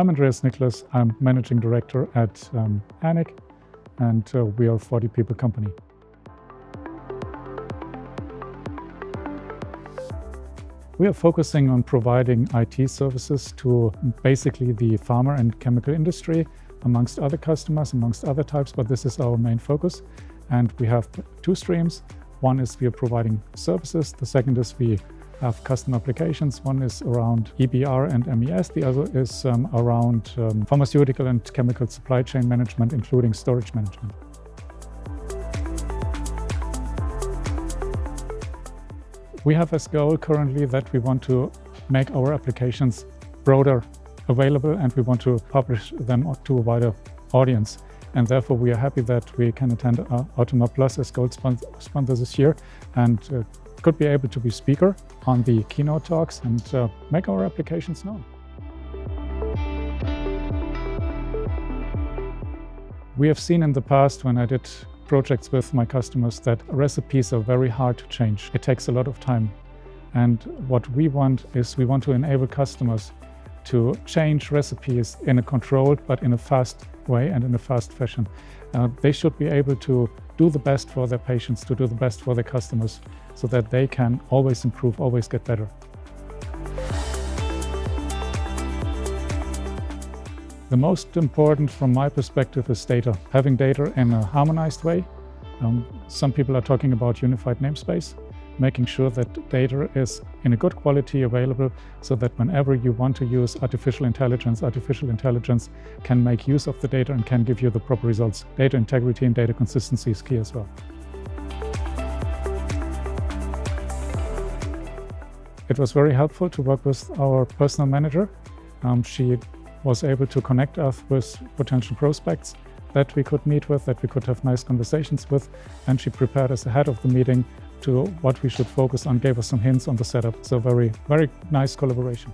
I'm Andreas Nicklas. I'm Managing Director at anic, and we are a 40-people company. We are focusing on providing IT services to basically the pharma and chemical industry, amongst other customers, amongst other types, but this is our main focus. And we have two streams. One is we are providing services. The second is we have custom applications. One is around EBR and MES. The other is around pharmaceutical and chemical supply chain management, including storage management. We have as goal currently that we want to make our applications broader available, and we want to publish them to a wider audience. And therefore we are happy that we can attend AUTOMA Plus as gold sponsor this year, and could be able to be speaker on the keynote talks and make our applications known. We have seen in the past, when I did projects with my customers, that recipes are very hard to change. It takes a lot of time. And what we want is we want to enable customers to change recipes in a controlled but in a fast way and in a fast fashion. They should be able to do the best for their patients, to do the best for their customers, so that they can always improve, always get better. The most important from my perspective is data. Having data in a harmonized way. Some people are talking about unified namespace, making sure that data is in a good quality available, so that whenever you want to use artificial intelligence can make use of the data and can give you the proper results. Data integrity and data consistency is key as well. It was very helpful to work with our personal manager. She was able to connect us with potential prospects that we could meet with, that we could have nice conversations with, and she prepared us ahead of the meeting to what we should focus on, gave us some hints on the setup. So very, very nice collaboration.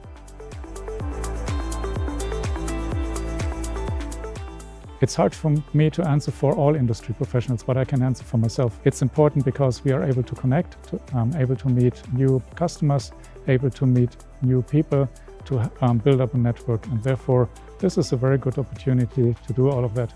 It's hard for me to answer for all industry professionals, but I can answer for myself. It's important because we are able to connect, able to meet new customers, able to meet new people, to build up a network, and therefore this is a very good opportunity to do all of that.